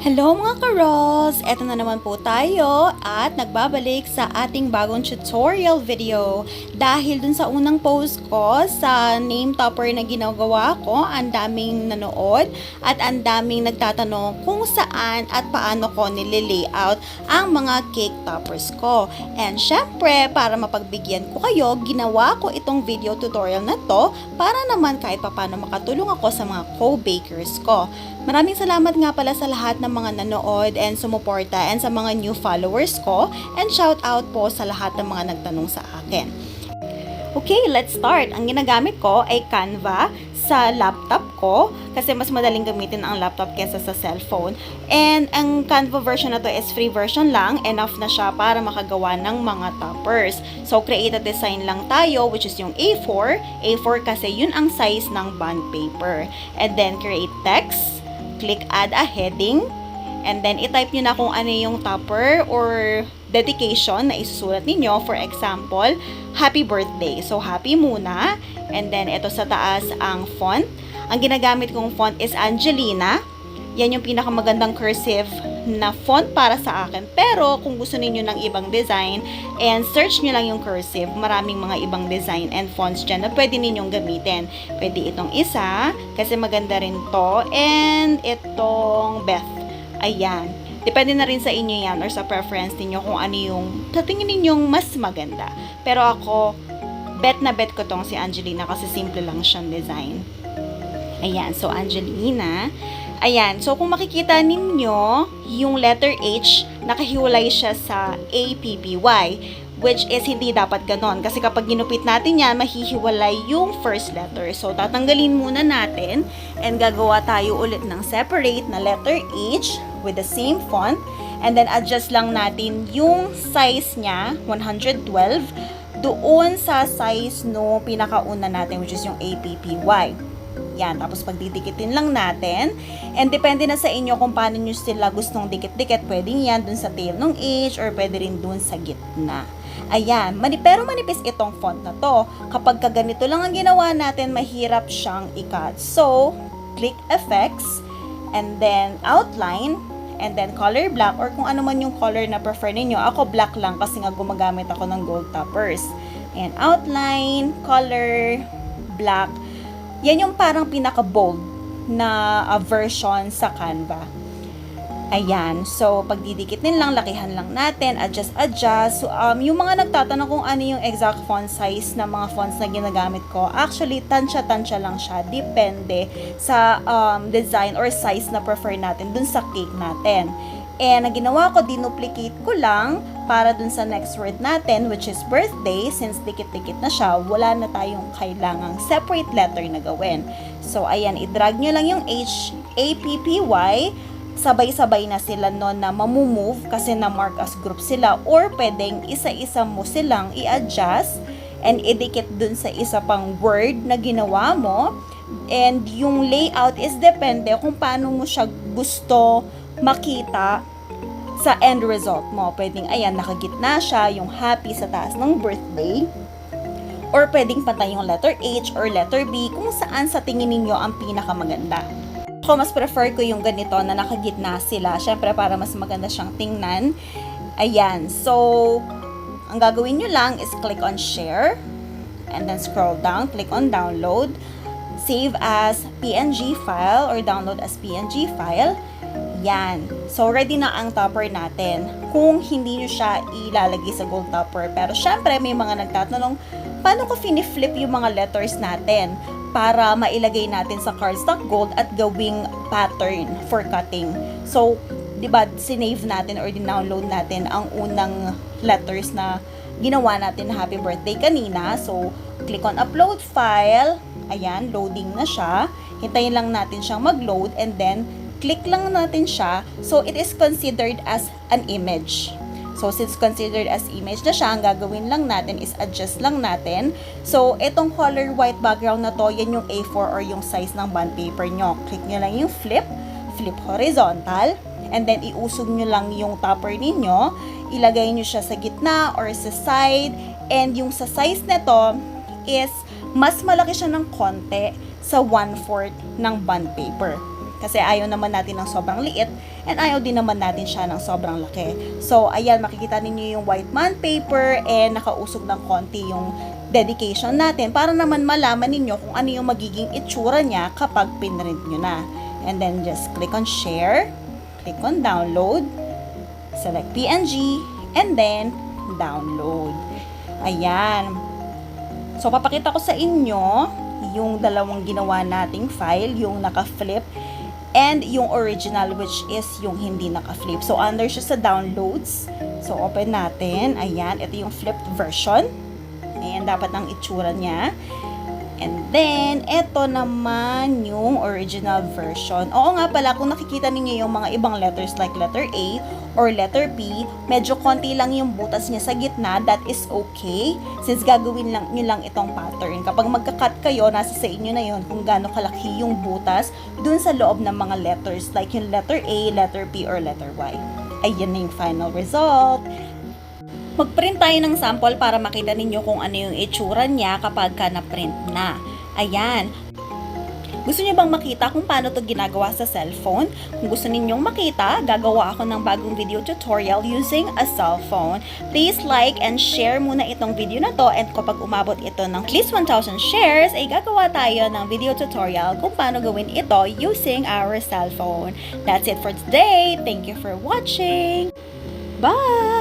Hello mga ka-Rolls! Eto na naman po tayo at nagbabalik sa ating bagong tutorial video. Dahil dun sa unang post ko sa name topper na ginagawa ko, ang daming nanood at ang daming nagtatanong kung saan at paano ko nililayout ang mga cake toppers ko. And syempre, para mapagbigyan ko kayo, ginawa ko itong video tutorial na to para naman kahit paano makatulong ako sa mga co-bakers ko. Maraming salamat nga pala sa lahat ng mga nanood and sumuporta and sa mga new followers ko, and shout out po sa lahat ng mga nagtanong sa akin. Okay, let's start. Ang ginagamit ko ay Canva sa laptop ko kasi mas madaling gamitin ang laptop kaysa sa cellphone. And ang Canva version na to is free version lang. Enough na siya para makagawa ng mga toppers. So, create a design lang tayo, which is yung A4. A4 kasi yun ang size ng bond paper. And then, create text. Click add a heading, and then i-type nyo na kung ano yung topper or dedication na isusulat ninyo. For example, happy birthday. So, happy muna. And then, ito sa taas ang font. Ang ginagamit kong font is Angelina. Yan yung pinakamagandang cursive na font para sa akin. Pero, kung gusto niyo ng ibang design, and search nyo lang yung cursive, maraming mga ibang design and fonts dyan na pwede ninyong gamitin. Pwede itong isa, kasi maganda rin to. And itong Beth. Ayan. Depende na rin sa inyo yan or sa preference niyo kung ano yung tatingin ninyong mas maganda. Pero ako, bet na bet ko tong si Angelina kasi simple lang siyang design. Ayan. So, Angelina. Ayan, so kung makikita ninyo, yung letter H, nakahiwalay siya sa APPY, which is hindi dapat ganon. Kasi kapag ginupit natin yan, mahihiwalay yung first letter. So, tatanggalin muna natin and gagawa tayo ulit ng separate na letter H with the same font. And then, adjust lang natin yung size niya, 112, doon sa size no pinakauna natin, which is yung APPY. Yan, tapos pagdidikitin lang natin. And depende na sa inyo kung paano nyo sila gustong dikit-dikit. Pwedeng yan dun sa tail ng H or pwede rin dun sa gitna. Ayan, pero manipis itong font na to. Kapag kaganito lang ang ginawa natin, mahirap siyang i-cut. So, click Effects, and then Outline, and then Color Black, or kung ano man yung color na prefer ninyo. Ako black lang kasi nga gumagamit ako ng gold toppers. And Outline, Color, Black. Yan yung parang pinaka-bold na version sa Canva. Ayan. So, pagdidikitin lang, lakihan lang natin, adjust. So, yung mga nagtatanong kung ano yung exact font size na mga fonts na ginagamit ko, actually, tansya-tansya lang siya. Depende sa design or size na prefer natin dun sa cake natin. And, ang ginawa ko, dinuplicate ko lang para dun sa next word natin, which is birthday. Since dikit-dikit na siya, wala na tayong kailangang separate letter na gawin. So, ayan, i-drag nyo lang yung H, APPY, sabay-sabay na sila nun na mamumove kasi na-mark as group sila, or pwedeng isa-isa mo silang i-adjust and idikit dun sa isa pang word na ginawa mo. And yung layout is depende kung paano mo siya gusto makita sa end result mo. Pwedeng, ayan, nakagitna siya, yung happy sa taas ng birthday. Or pwedeng pantay yung letter H or letter B kung saan sa tingin ninyo ang pinakamaganda. Ako, mas prefer ko yung ganito na nakagitna sila. Syempre, para mas maganda siyang tingnan. Ayan. So, ang gagawin nyo lang is click on share. And then scroll down. Click on download. Save as PNG file or download as PNG file. Yan. So, ready na ang topper natin. Kung hindi nyo siya ilalagay sa gold topper. Pero, syempre, may mga nagtatanong, paano ko fini-flip yung mga letters natin para mailagay natin sa cardstock gold at gawing pattern for cutting. So, diba, sinave natin or dinownload natin ang unang letters na ginawa natin na happy birthday kanina. So, click on upload file. Ayan, loading na siya. Hintayin lang natin siyang mag-load and then click lang natin siya. So, it is considered as an image. So, since considered as image na siya, ang gagawin lang natin is adjust lang natin. So, itong color white background na to, yan yung A4 or yung size ng bond paper nyo. Click nyo lang yung flip horizontal, and then iusog nyo lang yung topper ninyo. Ilagay nyo siya sa gitna or sa side, and yung sa size nito is mas malaki siya ng konti sa 1/4 ng bond paper. Kasi ayaw naman natin ng sobrang liit and ayaw din naman natin siya ng sobrang laki. So, ayan, makikita ninyo yung white bond paper and nakausog ng konti yung dedication natin para naman malaman ninyo kung ano yung magiging itsura niya kapag pinrint nyo na. And then, just click on share, click on download, select PNG, and then, download. Ayan. So, papakita ko sa inyo yung dalawang ginawa nating file, yung naka-flip and yung original which is yung hindi naka-flip. So, under siya sa downloads. So, open natin. Ayan, ito yung flipped version. Ayan, dapat ang itsura niya. And then, ito naman yung original version. Oo nga pala, kung nakikita ninyo yung mga ibang letters like letter A or letter P, medyo konti lang yung butas niya sa gitna. That is okay, since gagawin lang nyo lang itong pattern. Kapag magka-cut kayo, nasa sa inyo na yun kung gaano kalaki yung butas dun sa loob ng mga letters like yung letter A, letter P, or letter Y. Ayan na yung final result. Mag-print tayo ng sample para makita ninyo kung ano yung itsura niya kapag ka na-print na. Ayan. Gusto niyo bang makita kung paano to ginagawa sa cellphone? Kung gusto ninyong makita, gagawa ako ng bagong video tutorial using a cellphone. Please like and share muna itong video na to, and kapag umabot ito ng at least 1,000 shares, ay gagawa tayo ng video tutorial kung paano gawin ito using our cellphone. That's it for today. Thank you for watching. Bye!